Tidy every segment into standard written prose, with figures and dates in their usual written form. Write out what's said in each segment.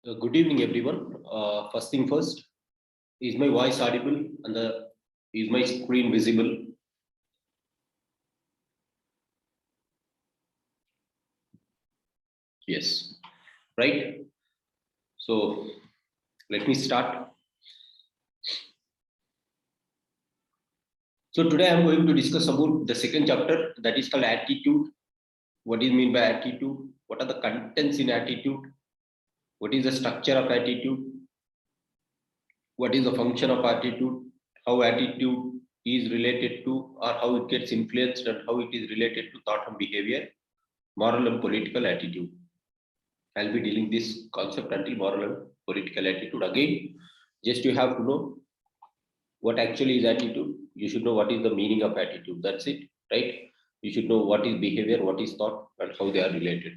Good evening, everyone. First thing first, is my voice audible and is my screen visible? Yes, right. So let me start. So today I'm going to discuss about the second chapter, that is called attitude. What is mean by attitude? What are the contents in attitude? What is the structure of attitude? What is the function of attitude? How attitude is related to, or how it gets influenced, and how it is related to thought and behavior, moral and political attitude. I'll be dealing this concept until moral and political attitude. Again, just you have to know what actually is attitude. You should know what is the meaning of attitude. That's it, right? You should know what is behavior, what is thought, and how they are related.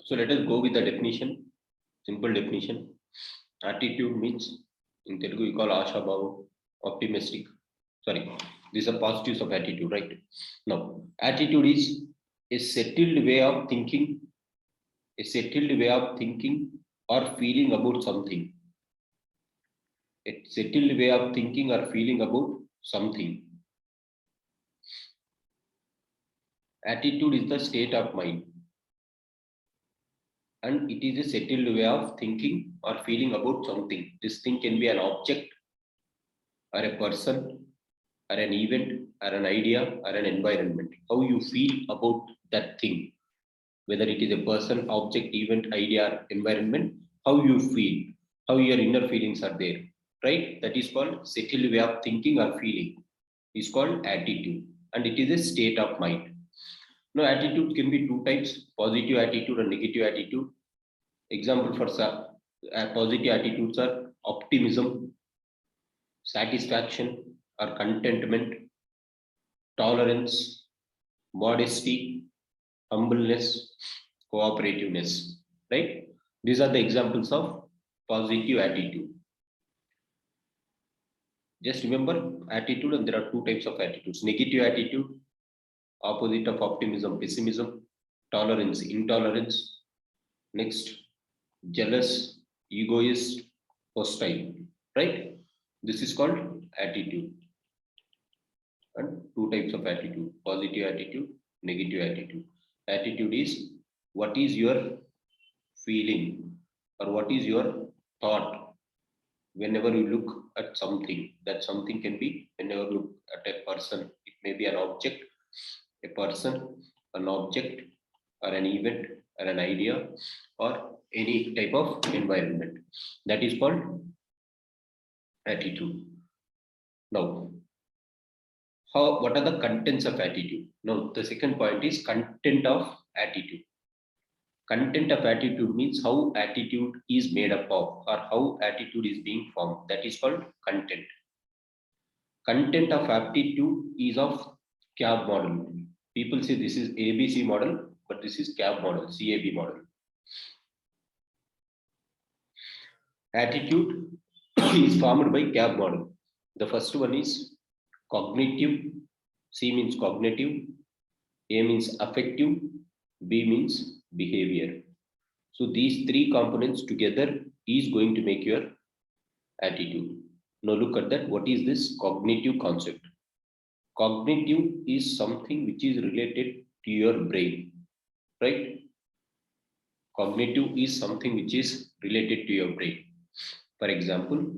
So let us go with the definition. Simple definition. Attitude means, in Telugu we call Asha Bhavam, optimistic. Sorry, these are positives of attitude, right? Now, attitude is a settled way of thinking, or feeling about something. A settled way of thinking or feeling about something. Attitude is the state of mind, and it is a settled way of thinking or feeling about something. This thing can be an object, or a person, or an event, or an idea, or an environment. How you feel about that thing, whether it is a person, object, event, idea, or environment, how you feel, how your inner feelings are there, right? That is called settled way of thinking or feeling. Is called attitude, and it is a state of mind. Now, attitude can be two types: positive attitude and negative attitude. Example for positive attitudes are optimism, satisfaction or contentment, tolerance, modesty, humbleness, cooperativeness, right? These are the examples of positive attitude. Just remember attitude, and there are two types of attitudes: negative attitude, opposite of optimism, pessimism; tolerance, intolerance; next, jealous, egoist, hostile, right? This is called attitude. And two types of attitude: positive attitude, negative attitude. Attitude is what is your feeling, or what is your thought whenever you look at something. That something can be whenever you look at a person. It may be an object, a person, an object, or an event, or an idea, or any type of environment. That is called attitude. Now, what are the contents of attitude? Now, the second point is content of attitude. Content of attitude means how attitude is made up of, or how attitude is being formed. That is called content. Content of aptitude is of CAB model. People say this is ABC model, but this is CAB model, CAB model. Attitude is formed by CAB model. The first one is cognitive. C means cognitive. A means affective. B means behavior. So these three components together is going to make your attitude. Now look at that. What is this cognitive concept? Cognitive is something which is related to your brain, right? Cognitive is something which is related to your brain. For example,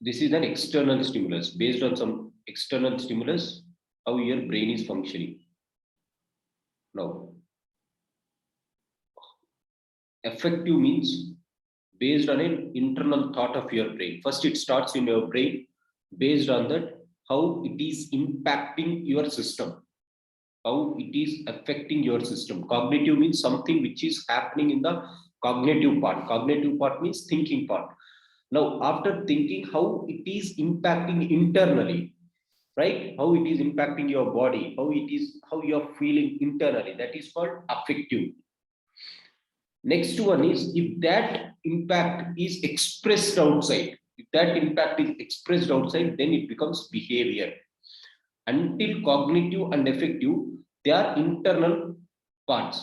this is an external stimulus. Based on some external stimulus, how your brain is functioning. Now, affective means based on an internal thought of your brain. First, it starts in your brain. Based on that, how it is impacting your system, how it is affecting your system. Cognitive means something which is happening in the cognitive part. Cognitive part means thinking part. Now, after thinking, how it is impacting internally, right? How it is impacting your body, how you are feeling internally. That is called affective. Next one is if that impact is expressed outside. If that impact is expressed outside, then it becomes behavior. Until cognitive and affective, they are internal parts,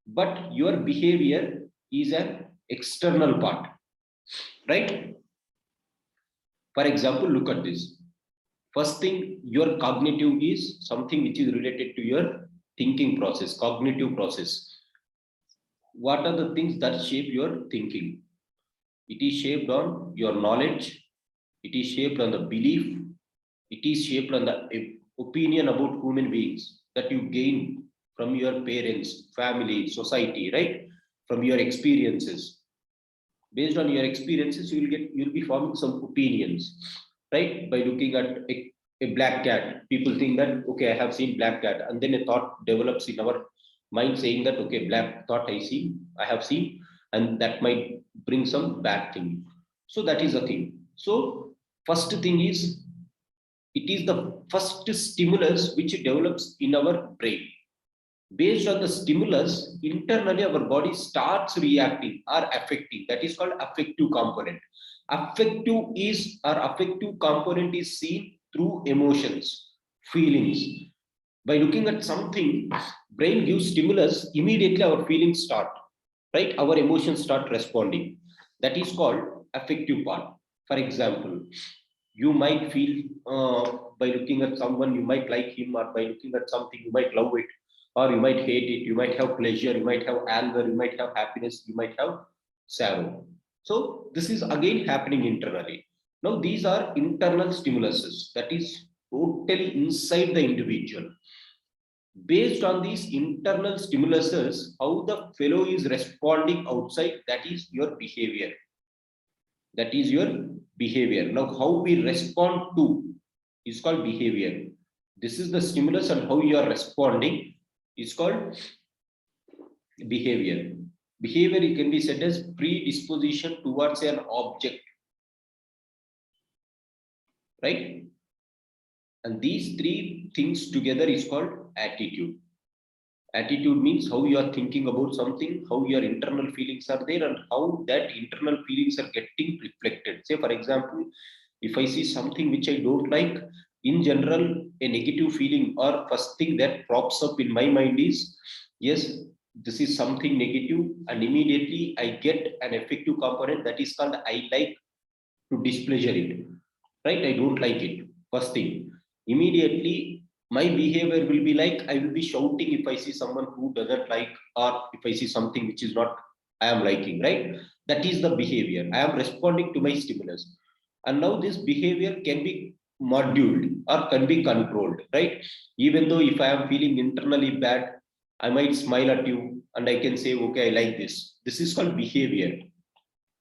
but your behavior is an external part, right? For example, look at this. First thing, your cognitive is something which is related to your thinking process, cognitive process. What are the things that shape your thinking? It is shaped on your knowledge, it is shaped on the belief, it is shaped on the opinion about human beings that you gain from your parents, family, society, right? From your experiences. Based on your experiences, you'll be forming some opinions, right? By looking at a black cat, people think that okay, I have seen black cat, and then a thought develops in our mind saying that okay, black thought I have seen, and that might bring some bad thing. So that is a thing. So first thing is, it is the first stimulus which develops in our brain. Based on the stimulus, internally our body starts reacting or affecting. That is called affective component. Affective component is seen through emotions, feelings. By looking at something, brain gives stimulus, immediately our feelings start, right? Our emotions start responding. That is called affective part. For example, you might feel by looking at someone, you might like him, or by looking at something, you might love it, or you might hate it. You might have pleasure, you might have anger, you might have happiness, you might have sorrow. So this is again happening internally. Now these are internal stimuluses, that is totally inside the individual. Based on these internal stimuluses, how the fellow is responding outside, that is your behavior. That is your behavior. Now how we respond to is called behavior. This is the stimulus, and how you are responding is called behavior. Behavior, it can be said as predisposition towards an object, right? And these three things together is called attitude. Attitude means how you are thinking about something, how your internal feelings are there, and how that internal feelings are getting reflected. Say, for example, if I see something which I don't like, in general, a negative feeling or first thing that props up in my mind is, yes, this is something negative, and immediately I get an affective component that is called I like to displeasure it, right? I don't like it. First thing, immediately my behavior will be like I will be shouting if I see someone who doesn't like, or if I see something which is not I am liking, right? That is the behavior. I am responding to my stimulus. And now this behavior can be moduled or can be controlled, right? Even though if I am feeling internally bad, I might smile at you and I can say, okay, I like this. This is called behavior,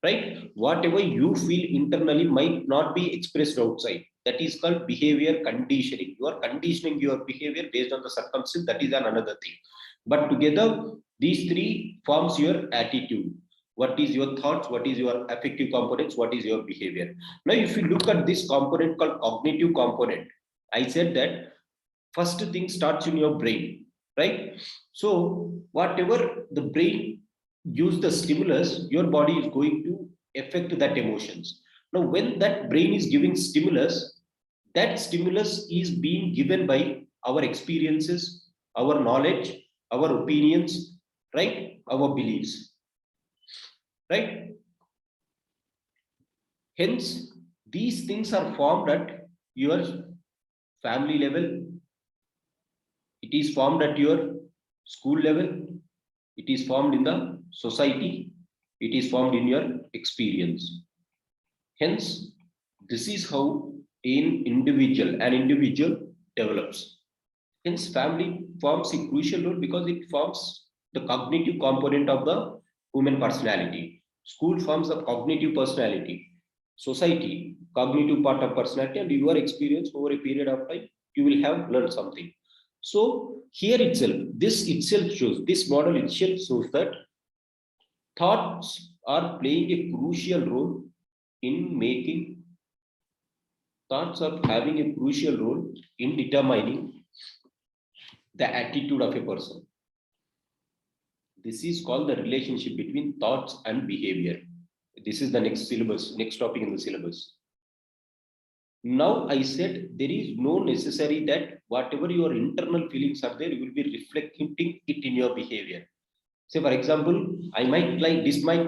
right? Whatever you feel internally might not be expressed outside. That is called behavior conditioning. You are conditioning your behavior based on the circumstance. That is another thing. But together, these three forms your attitude. What is your thoughts? What is your affective components? What is your behavior? Now, if you look at this component called cognitive component, I said that first thing starts in your brain, right? So whatever the brain use the stimulus, your body is going to affect that emotions. Now, when that brain is giving stimulus, that stimulus is being given by our experiences, our knowledge, our opinions, right? Our beliefs, right? Hence, these things are formed at your family level, it is formed at your school level, it is formed in the society, it is formed in your experience. Hence, this is how an individual develops. Hence, family forms a crucial role because it forms the cognitive component of the human personality. School forms the cognitive personality. Society, cognitive part of personality, and your experience over a period of time, you will have learned something. So here itself, this model itself shows that thoughts are playing a crucial role in making Thoughts are having a crucial role in determining the attitude of a person. This is called the relationship between thoughts and behavior. This is the next syllabus, next topic in the syllabus. Now I said there is no necessary that whatever your internal feelings are there, you will be reflecting it in your behavior. Say for example, I might dislike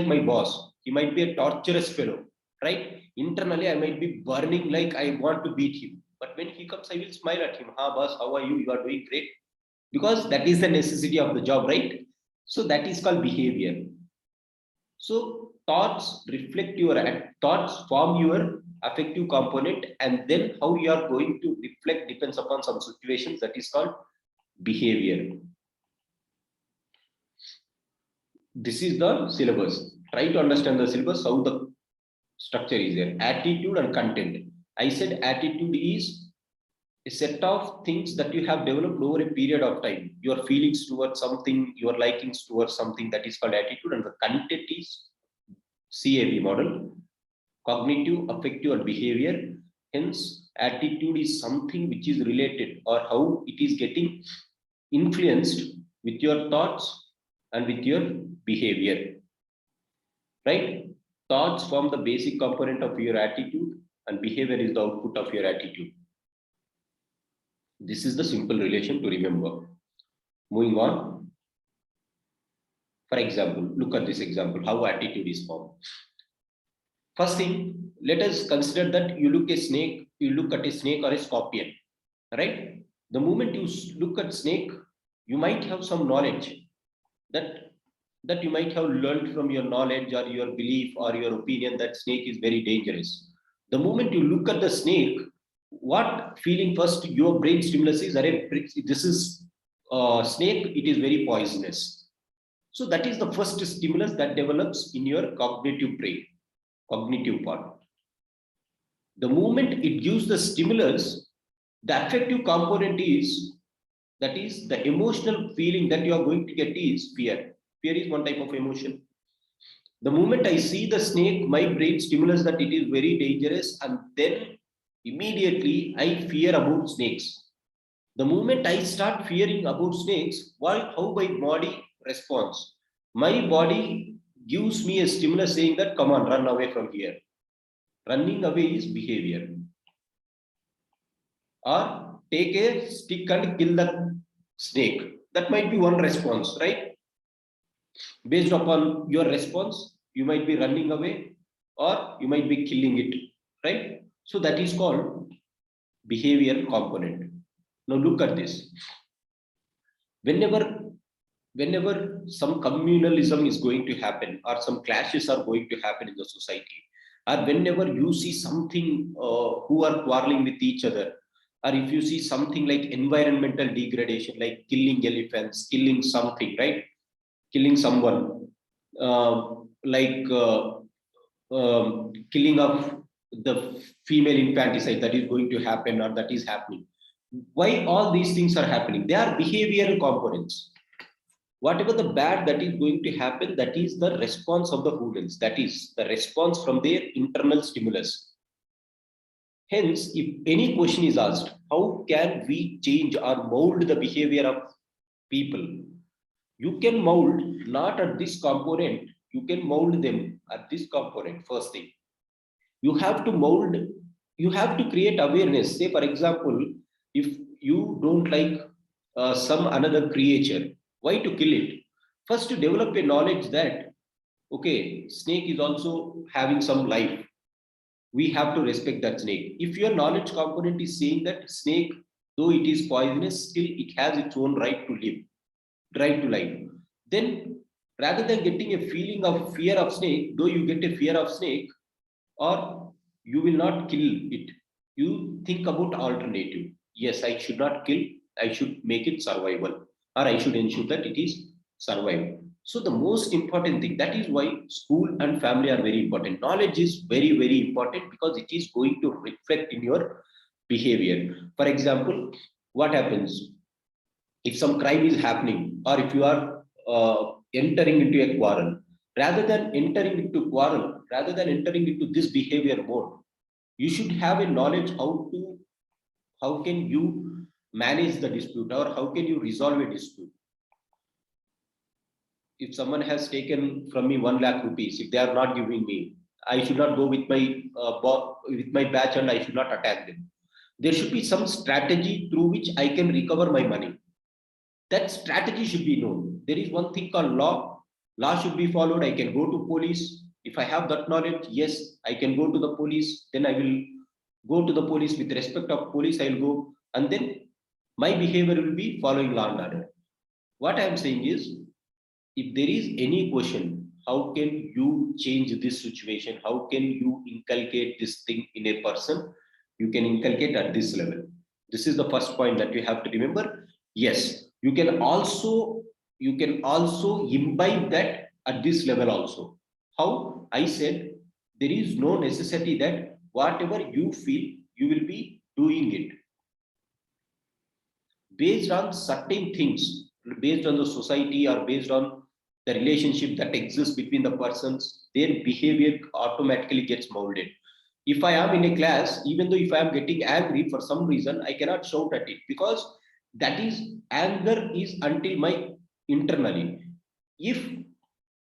my boss. He might be a torturous fellow, right? Internally, I might be burning like I want to beat him. But when he comes, I will smile at him. Ha, boss, how are you? You are doing great. Because that is the necessity of the job, right? So that is called behavior. So thoughts reflect your thoughts form your affective component, and then how you are going to reflect depends upon some situations. That is called behavior. This is the syllabus. Try to understand the syllabus, how the structure is there. Attitude and content. I said attitude is a set of things that you have developed over a period of time. Your feelings towards something, your likings towards something, that is called attitude, and the content is CAB model, cognitive, affective, and behavior. Hence, attitude is something which is related or how it is getting influenced with your thoughts and with your behavior. Right? Thoughts form the basic component of your attitude, and behavior is the output of your attitude. This is the simple relation to remember. Moving on. For example, look at this example, how attitude is formed. First thing, let us consider that you look at a snake or a scorpion, right? The moment you look at snake, you might have some knowledge that you might have learned from your knowledge or your belief or your opinion that snake is very dangerous. The moment you look at the snake, what feeling first your brain stimulus is, this is snake, it is very poisonous. So that is the first stimulus that develops in your cognitive brain, cognitive part. The moment it gives the stimulus, the affective component is, that is the emotional feeling that you are going to get is fear. Fear is one type of emotion. The moment I see the snake, my brain stimulates that it is very dangerous, and then immediately I fear about snakes. The moment I start fearing about snakes, how my body responds? My body gives me a stimulus saying that, come on, run away from here. Running away is behavior. Or take a stick and kill the snake. That might be one response, right? Based upon your response, you might be running away or you might be killing it, right? So that is called behavior component. Now look at this. Whenever some communalism is going to happen or some clashes are going to happen in the society, or whenever you see something who are quarreling with each other, or if you see something like environmental degradation, like killing elephants, killing something, right? Killing someone, like killing of the female infanticide that is going to happen or that is happening. Why all these things are happening? They are behavioral components. Whatever the bad that is going to happen, that is the response of the humans, that is the response from their internal stimulus. Hence, if any question is asked, how can we change or mold the behavior of people? You can mold not at this component, you can mold them at this component. First thing, you have to mold, you have to create awareness. Say, for example, if you don't like some another creature, why to kill it? First, to develop a knowledge that, okay, snake is also having some life. We have to respect that snake. If your knowledge component is saying that snake, though it is poisonous, still it has its own right to live, right to life. Then rather than getting a feeling of fear of snake, though you get a fear of snake, or you will not kill it, you think about alternative. Yes, I should not kill, I should make it survival, or I should ensure that it is survival. So the most important thing, that is why school and family are very important. Knowledge is very, very important because it is going to reflect in your behavior. For example, what happens if some crime is happening, or if you are entering into a quarrel, rather than entering into this behavior mode, You should have a knowledge how can you manage the dispute, or how can you resolve a dispute. If someone has taken from me 1 lakh rupees, if they are not giving me, I should not go with my batch and I should not attack them. There should be some strategy through which I can recover my money. That strategy should be known. There is one thing called law. Law should be followed. I can go to police. If I have that knowledge, yes, I can go to the police. Then I will go to the police with respect of police. I will go, and then my behavior will be following law and order. What I am saying is, if there is any question, how can you change this situation? How can you inculcate this thing in a person? You can inculcate at this level. This is the first point that you have to remember. Yes, you can also imbibe that at this level also. How? I said there is no necessity that whatever you feel, you will be doing it based on certain things, based on the society or based on the relationship that exists between the persons. Their behavior automatically gets molded. If I am in a class, even though if I am getting angry for some reason, I cannot shout at it, because that is, anger is until my internally. If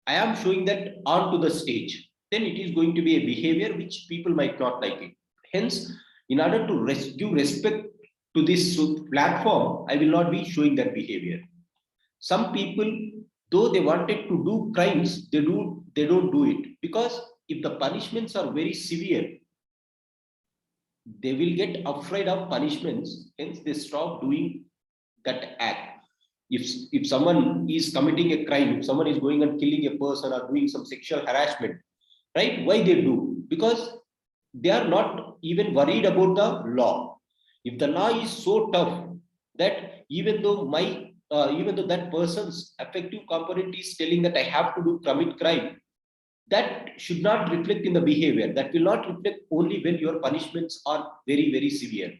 I am showing that onto the stage, then it is going to be a behavior which people might not like it. Hence, in order to give respect to this platform, I will not be showing that behavior. Some people, though they wanted to do crimes, they don't do it, because if the punishments are very severe, they will get afraid of punishments. Hence, they stop doing that act. If someone is committing a crime, if someone is going and killing a person or doing some sexual harassment, right? Why they do? Because they are not even worried about the law. If the law is so tough that even though that person's affective component is telling that I have to commit crime, that should not reflect in the behavior. That will not reflect only when your punishments are very, very severe.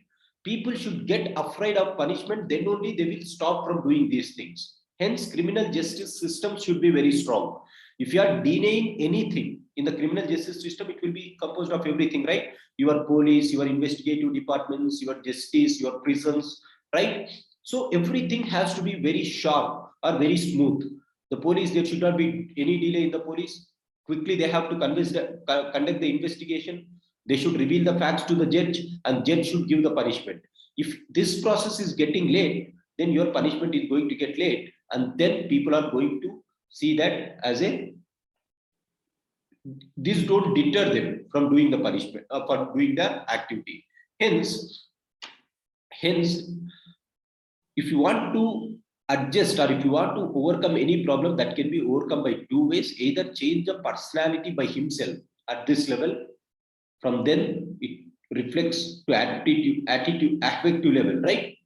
People should get afraid of punishment, then only they will stop from doing these things. Hence, criminal justice system should be very strong. If you are denying anything in the criminal justice system, it will be composed of everything, right? Your police, your investigative departments, your justice, your prisons, right? So everything has to be very sharp or very smooth. The police, there should not be any delay in the police. Quickly, they have to conduct the investigation. They should reveal the facts to the judge, and judge should give the punishment. If this process is getting late, then your punishment is going to get late, and then people are going to see that as a, this don't deter them from doing the punishment, for doing the activity. Hence, if you want to adjust, or if you want to overcome any problem, that can be overcome by two ways. Either change the personality by himself at this level, from then it reflects to attitude, affective level, right?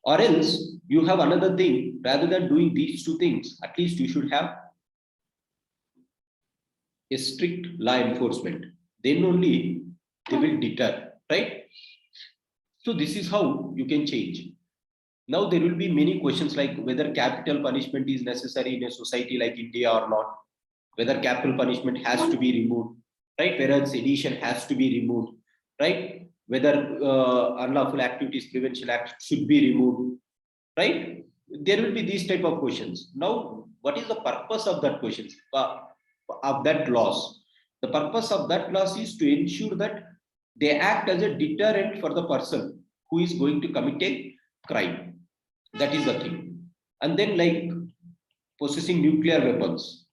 Or else you have another thing. Rather than doing these two things, at least you should have a strict law enforcement. Then only they will deter, right? So this is how you can change. Now there will be many questions like whether capital punishment is necessary in a society like India or not, whether capital punishment has to be removed, right? Whether sedition has to be removed, right? Whether unlawful activities prevention act should be removed, right? There will be these type of questions. Now, what is the purpose of that questions, of that laws? The purpose of that laws is to ensure that they act as a deterrent for the person who is going to commit a crime. That is the thing. And then, like possessing nuclear weapons,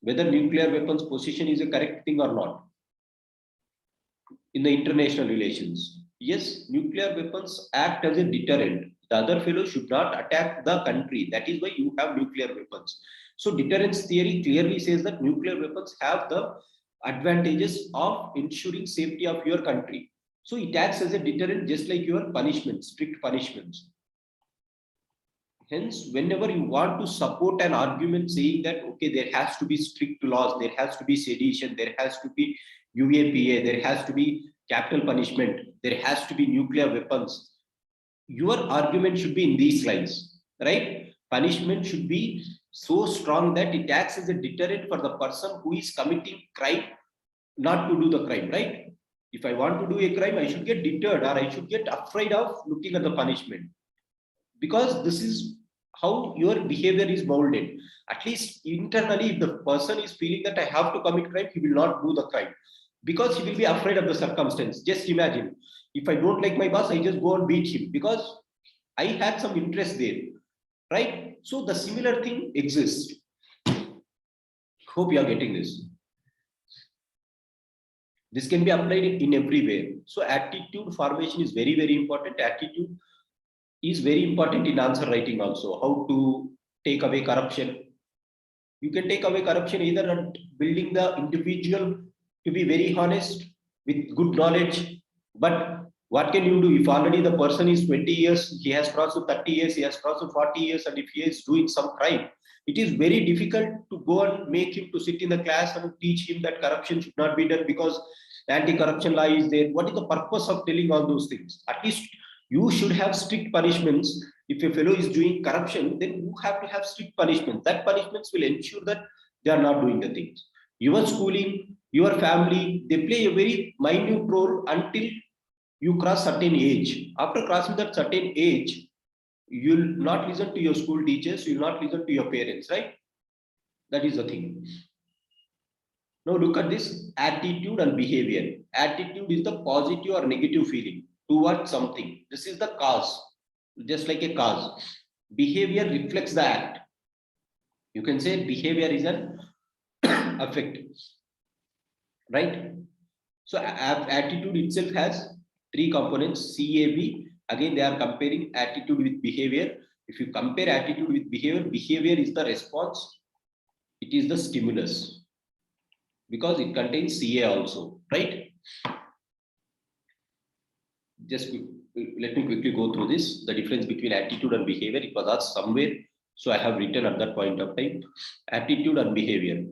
whether nuclear weapons possession is a correct thing or not in the international relations. Yes, nuclear weapons act as a deterrent. The other fellow should not attack the country. That is why you have nuclear weapons. So deterrence theory clearly says that nuclear weapons have the advantages of ensuring safety of your country. So it acts as a deterrent, just like your punishments, strict punishments. Hence, whenever you want to support an argument saying that, okay, there has to be strict laws, there has to be sedition, there has to be UAPA, there has to be capital punishment, there has to be nuclear weapons, your argument should be in these lines, right? Punishment should be so strong that it acts as a deterrent for the person who is committing crime not to do the crime, right? If I want to do a crime, I should get deterred, or I should get afraid of looking at the punishment, because this is how your behavior is molded. At least internally, if the person is feeling that I have to commit crime, he will not do the crime because he will be afraid of the circumstance. Just imagine, if I don't like my boss, I just go and beat him because I had some interest there, right? So the similar thing exists. Hope you are getting this. This can be applied in everywhere. So attitude formation is very, very important. Attitude is very important in answer writing also. How to take away corruption. You can take away corruption either at building the individual to be very honest with good knowledge. But what can you do if already the person is 20 years, he has crossed to 30 years, he has crossed to 40 years, and if he is doing some crime, it is very difficult to go and make him to sit in the class and teach him that corruption should not be done because anti-corruption law is there. What is the purpose of telling all those things? At least you should have strict punishments. If a fellow is doing corruption, then you have to have strict punishments. That punishments will ensure that they are not doing the things. Your schooling, your family, they play a very minute role until you cross certain age. After crossing that certain age, you'll not listen to your school teachers, you'll not listen to your parents, right? That is the thing. Now look at this attitude and behavior. Attitude is the positive or negative feeling towards something. This is the cause, just like a cause. Behavior reflects the act. You can say behavior is an effect, right? So attitude itself has three components, CAB. Again, they are comparing attitude with behavior. If you compare attitude with behavior, behavior is the response. It is the stimulus because it contains CA also, right? Just let me quickly go through this. The difference between attitude and behavior, it was asked somewhere. So I have written at that point of time, attitude and behavior.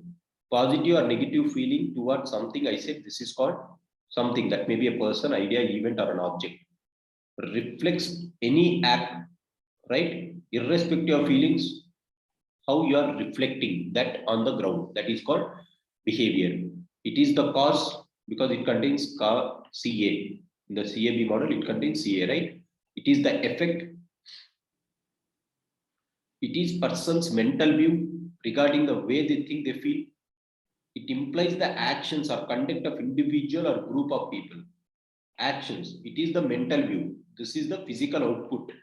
Positive or negative feeling towards something, I said this is called something. That may be a person, idea, event, or an object. Reflects any act, right? Irrespective of feelings, how you are reflecting that on the ground. That is called behavior. It is the cause because it contains CA. In the CAB model, it contains CA, right? It is the effect. It is person's mental view regarding the way they think, they feel. It implies the actions or conduct of individual or group of people. Actions, it is the mental view. This is the physical output.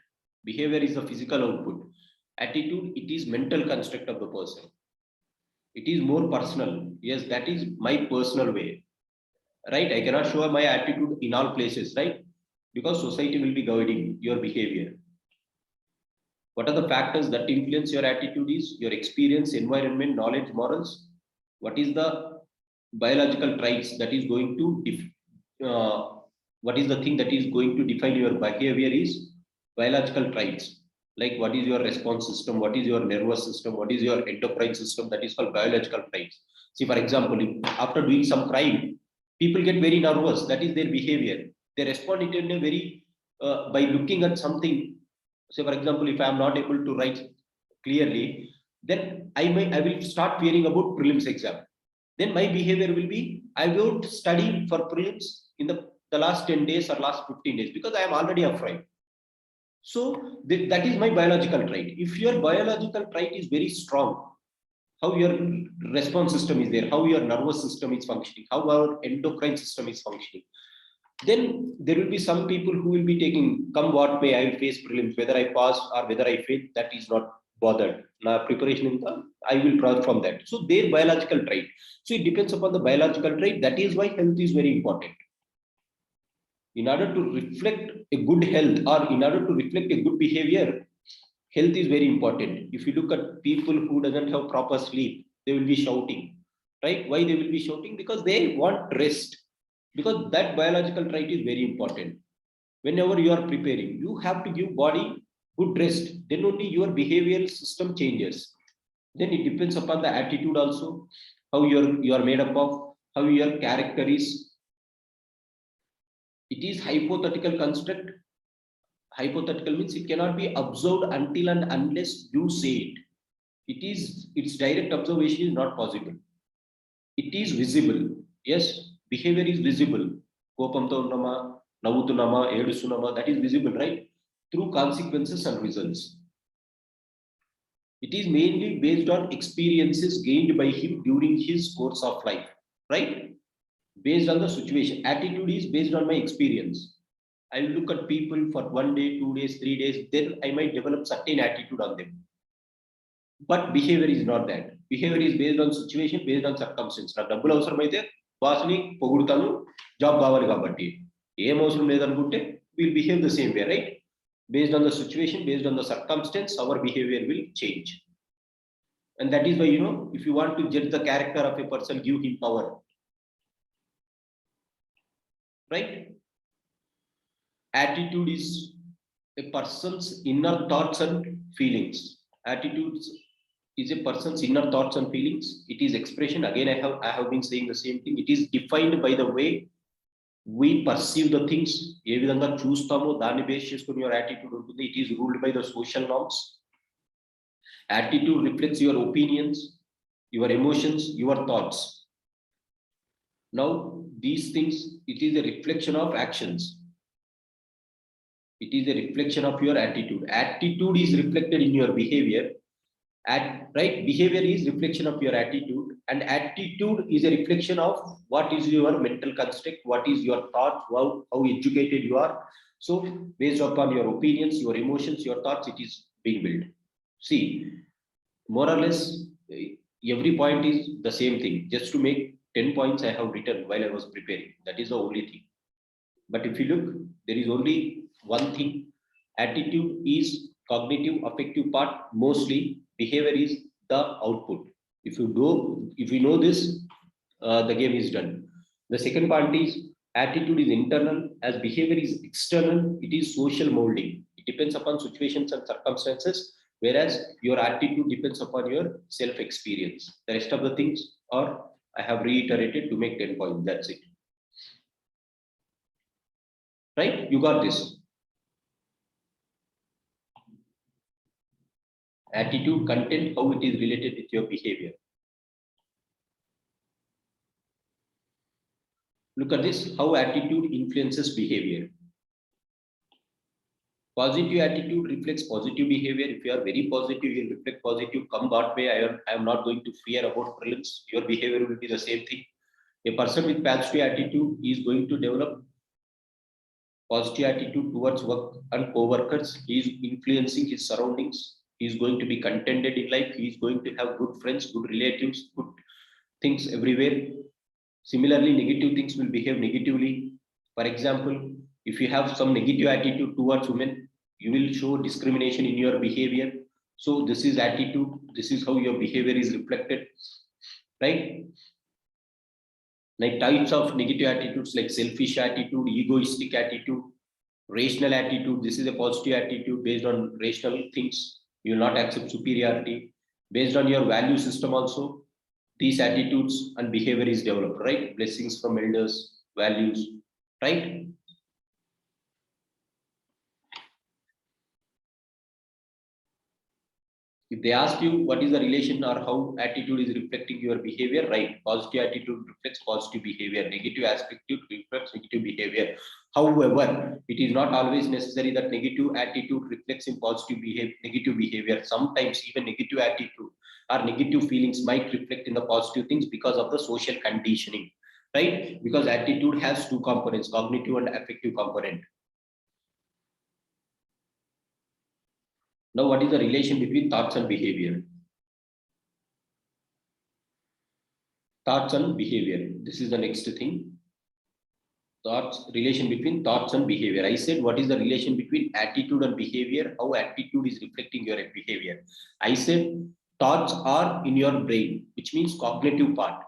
Behavior is the physical output. Attitude, it is mental construct of the person. It is more personal. Yes, that is my personal way, right? I cannot show my attitude in all places, right? Because society will be guiding your behavior. What are the factors that influence your attitude is your experience, environment, knowledge, morals. What is the biological traits that is going to what is the thing that is going to define your behavior is biological traits. Like what is your response system, what is your nervous system, what is your endocrine system, that is called biological traits. See, for example, after doing some crime, people get very nervous. That is their behavior. They respond it in a very by looking at something. Say, for example, if I am not able to write clearly, then I will start fearing about prelims exam. Then my behavior will be, I won't study for prelims in the last 10 days or last 15 days because I am already afraid. So that is my biological trait. If your biological trait is very strong, how your response system is there, how your nervous system is functioning, how our endocrine system is functioning, then there will be some people who will be taking, come what may, I will face prelims, whether I pass or whether I fail, that is not bothered. Now preparation in the, I will draw from that. So their biological trait. So it depends upon the biological trait. That is why health is very important. In order to reflect a good health or in order to reflect a good behavior, health is very important. If you look at people who doesn't have proper sleep, they will be shouting, right? Why they will be shouting? Because they want rest. Because that biological trait is very important. Whenever you are preparing, you have to give body good rest. Then only your behavioral system changes. Then it depends upon the attitude also, how you are made up of, how your character is. It is hypothetical construct. Hypothetical means it cannot be observed until and unless you say it. Its direct observation is not possible. It is visible. Yes, behavior is visible. కోపంతో ఉన్నామా, నవ్వుతున్నామా, ఏడుస్తున్నామా, that is visible, right? Through consequences and results. It is mainly based on experiences gained by him during his course of life, right? Based on the situation. Attitude is based on my experience. I will look at people for 1 day, 2 days, 3 days, then I might develop certain attitude on them. But behavior is not that. Behavior is based on situation, based on circumstance. నాకు డబ్బులు అవసరమైతే బాస్ని పొగుడుతాను, job కావాలి కాబట్టి. ఏం అవసరం లేదనుకుంటే we'll behave the same way, right? Based on the situation, based on the circumstance, our behavior will change. And that is why, if you want to judge the character of a person, give him power, right? Attitude is a person's inner thoughts and feelings. Attitudes is a person's inner thoughts and feelings. It is expression. Again, I have been saying the same thing. It is defined by the way we perceive the things. ఏ విధంగా చూస్తామో దాన్ని base చేసుకుని your attitude ఉంటుంది. It is ruled by the social norms. Attitude reflects your opinions, your emotions, your thoughts. Now, these things, it is a reflection of actions. It is a reflection of your attitude. Attitude is reflected in your behavior. Right? Behavior is reflection of your attitude, and attitude is a reflection of what is your mental construct, what is your thought, how educated you are. So, based upon your opinions, your emotions, your thoughts, it is being built. See, more or less, every point is the same thing. Just to make 10 points, I have written while I was preparing. That is the only thing. But if you look, there is only one thing. Attitude is cognitive, affective part mostly. Behavior is the output. If you know this, the game is done. The second part is attitude is internal, as behavior is external. It is social molding. It depends upon situations and circumstances, whereas your attitude depends upon your self experience. The rest of the things are I have reiterated to make 10 points. That's it. Right? You got this. Attitude, content, how it is related with your behavior. Look at this, how attitude influences behavior. Positive attitude reflects positive behavior. If you are very positive, you will reflect positive. Come what may, I am not going to fear about prelims. Your behavior will be the same thing. A person with positive attitude is going to develop positive attitude towards work and co-workers. He is influencing his surroundings. He is going to be contented in life. He is going to have good friends, good relatives, good things everywhere. Similarly, negative things will behave negatively. For example, if you have some negative attitude towards women, you will show discrimination in your behavior. So this is attitude. This is how your behavior is reflected, right? Like types of negative attitudes like selfish attitude, egoistic attitude, rational attitude. This is a positive attitude based on rational things. You will not accept superiority. Based on your value system also, these attitudes and behavior is developed, right? Blessings from elders, values, right? If they ask you what is the relation or how attitude is reflecting your behavior, right? Positive attitude reflects positive behavior. Negative attitude reflects negative behavior. However, it is not always necessary that negative attitude reflects in negative behavior. Sometimes even negative attitude or negative feelings might reflect in the positive things because of the social conditioning, right? Because attitude has two components, cognitive and affective component. Now, what is the relation between thoughts and behavior? Thoughts and behavior. This is the next thing. Relation between thoughts and behavior. I said, what is the relation between attitude and behavior? How attitude is reflecting your behavior? I said, thoughts are in your brain, which means cognitive part,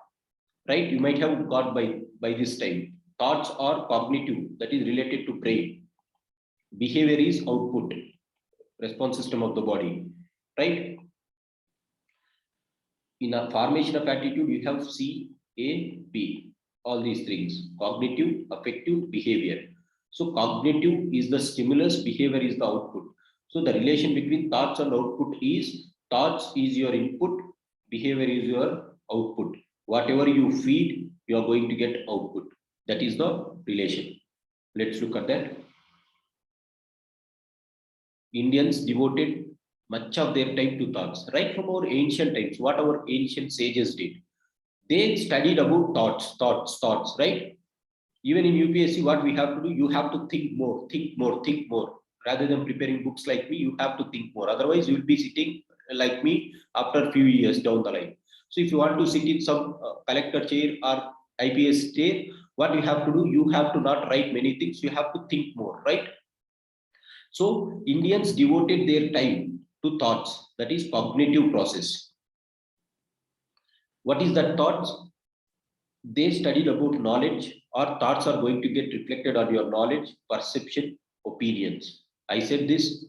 right? You might have got by this time. Thoughts are cognitive, that is related to brain. Behavior is output, response system of the body, right? In a formation of attitude, you have C, A, B. All these things, cognitive, affective, behavior. So cognitive is the stimulus, behavior is the output. So the relation between thoughts and output is, thoughts is your input, behavior is your output. Whatever you feed, you are going to get output. That is the relation. Let's look at that. Indians devoted much of their time to thoughts, right from our ancient times. What our ancient sages did, they studied about thoughts, right? Even in UPSC, what we have to do, you have to think more, think more, think more. Rather than preparing books like me, you have to think more. Otherwise, you will be sitting like me after a few years down the line. So if you want to sit in some collector chair or IPS chair, what you have to do, you have to not write many things. You have to think more, right? So Indians devoted their time to thoughts, that is cognitive process. What is that thoughts? They studied about knowledge, or thoughts are going to get reflected on your knowledge, perception, opinions. I said this,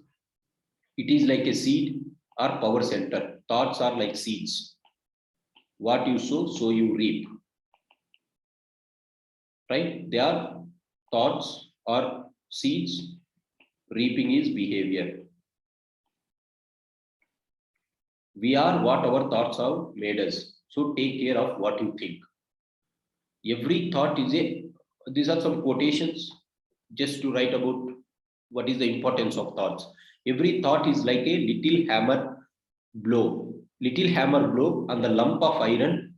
it is like a seed or power center. Thoughts are like seeds. What you sow, so you reap. Right? They are thoughts or seeds, reaping is behavior. We are what our thoughts have made us. So take care of what you think. Every thought is a, these are some quotations just to write about what is the importance of thoughts. Every thought is like a little hammer blow on the lump of iron,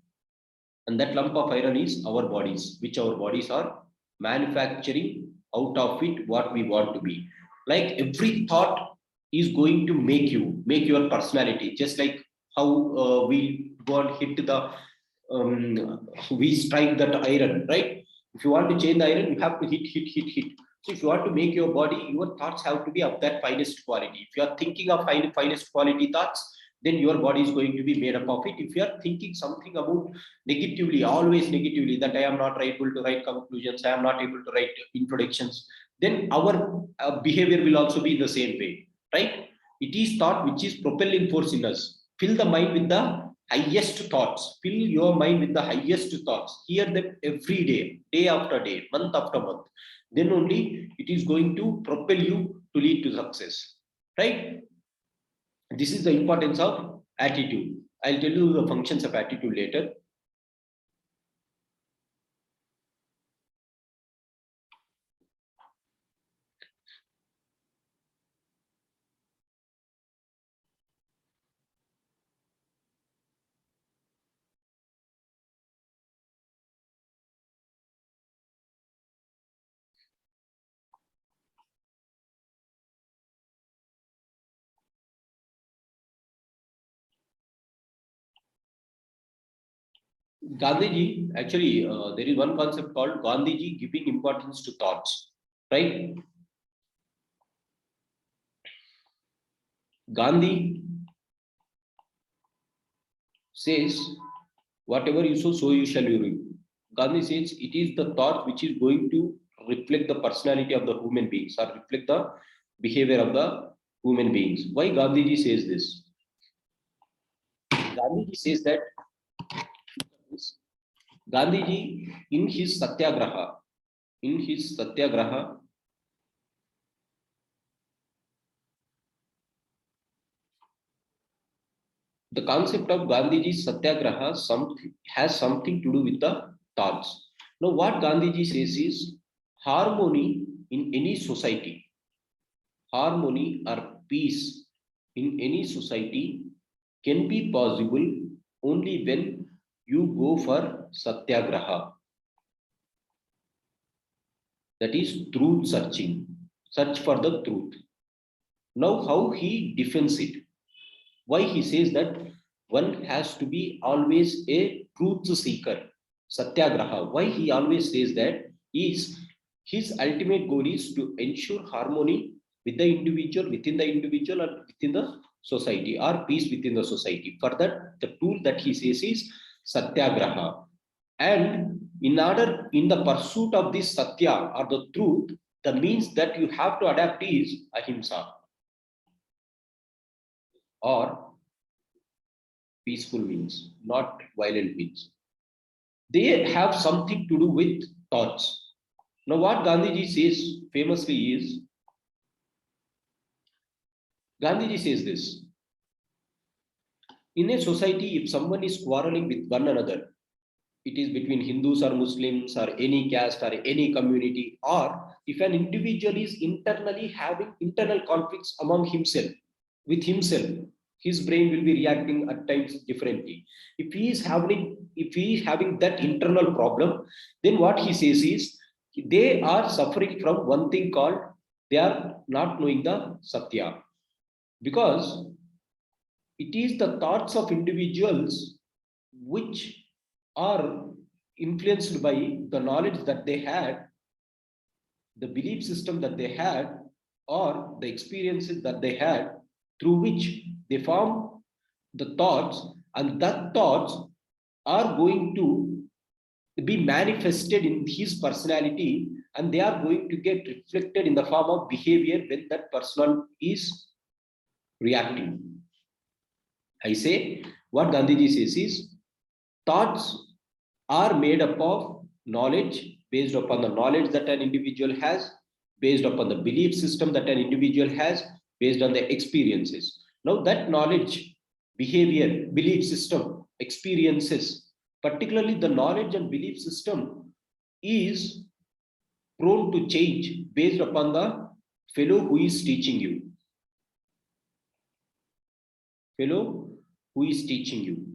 and that lump of iron is our bodies, which our bodies are manufacturing out of it what we want to be. Like every thought is going to make your personality, just like how we go and hit the we strike that iron, right? If you want to change the iron, you have to hit. So if you want to make your body, your thoughts have to be of that finest quality. If you are thinking of finest quality thoughts, then your body is going to be made up of it. If you are thinking something about negatively, always negatively, that I am not able to write conclusions, I am not able to write introductions, then our behavior will also be the same way, right? It is thought which is propelling force in us. Fill the mind with the highest thoughts. Fill your mind with the highest thoughts. Hear them every day, day after day, month after month. Then only it is going to propel you to lead to success, right? This is the importance of attitude. I'll tell you the functions of attitude later. Gandhiji, actually, there is one concept called Gandhiji giving importance to thoughts, right? Gandhi says, whatever you sow, so you shall reap. Gandhi says it is the thought which is going to reflect the personality of the human beings or reflect the behavior of the human beings. Why Gandhiji says this? Gandhiji says that Gandhiji in his satyagraha, the concept of Gandhiji's satyagraha has something to do with the thoughts. Now, what Gandhiji says is harmony in any society, harmony or peace in any society can be possible only when you go for satyagraha. That is truth searching, search for the truth. Now, how he defends it? Why he says that one has to be always a truth seeker, satyagraha. Why he always says that is his ultimate goal is to ensure harmony with the individual, within the individual, and within the society, or peace within the society. For that, the tool that he says is satyagraha. And in the pursuit of this satya or the truth, the means that you have to adapt is ahimsa, or peaceful means, not violent means. They have something to do with thoughts. Now, what Gandhiji says famously is, Gandhiji says this: in a society, if someone is quarreling with one another, it is between Hindus or Muslims or any caste or any community, or if an individual is internally having internal conflicts among himself, with himself, his brain will be reacting at times differently. If he is having that internal problem, then what he says is they are suffering from one thing called they are not knowing the Satya. Because it is the thoughts of individuals which are influenced by the knowledge that they had, the belief system that they had, or the experiences that they had, through which they form the thoughts, and that thoughts are going to be manifested in his personality, and they are going to get reflected in the form of behavior when that person is reacting. I say what Gandhiji says is thoughts are made up of knowledge, based upon the knowledge that an individual has, based upon the belief system that an individual has, based on the experiences. Now, that knowledge, behavior, belief system, experiences, particularly the knowledge and belief system, is prone to change based upon the fellow who is teaching you. Fellow who is teaching you.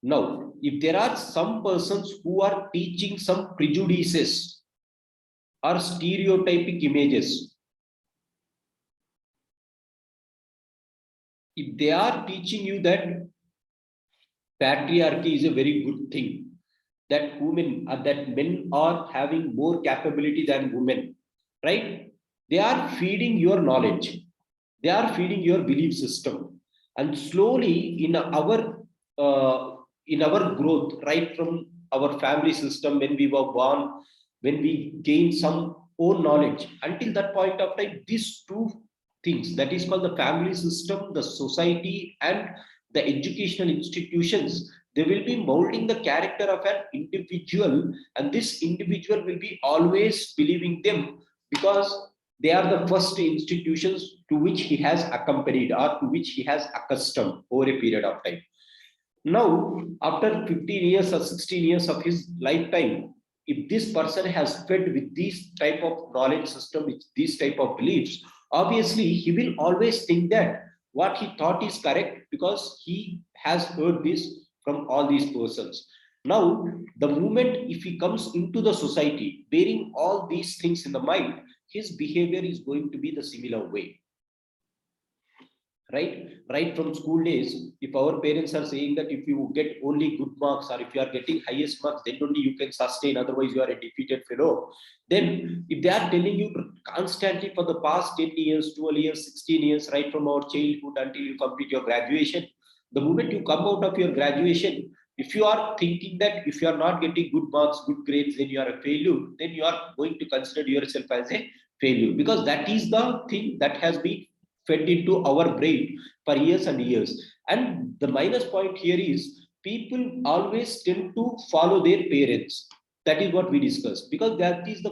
Now, if there are some persons who are teaching some prejudices or stereotypic images, if they are teaching you that patriarchy is a very good thing, that that men are having more capability than women, right? They are feeding your knowledge, they are feeding your belief system, and slowly in our growth, right from our family system, when we were born, when we gain some own knowledge, until that point of time, these two things, that is called the family system, the society, and the educational institutions, they will be molding the character of an individual, and this individual will be always believing them because they are the first institutions to which he has accompanied or to which he has accustomed over a period of time. Now, after 15 years or 16 years of his lifetime, if this person has fed with this type of knowledge system, with these type of beliefs, obviously he will always think that what he thought is correct because he has heard this from all these persons. Now, the moment if he comes into the society bearing all these things in the mind, his behavior is going to be the similar way. Right from school days, if our parents are saying that if you get only good marks or if you are getting highest marks, then only you can sustain, otherwise you are a defeated fellow. Then if they are telling you constantly for the past 10 years, 12 years, 16 years, right from our childhood until you complete your graduation, the moment you come out of your graduation, if you are thinking that if you are not getting good marks, good grades, then you are a failure, then you are going to consider yourself as a failure, because that is the thing that has been fed into our brain for years and years. And the minus point here is people always tend to follow their parents. That is what we discussed, because that is the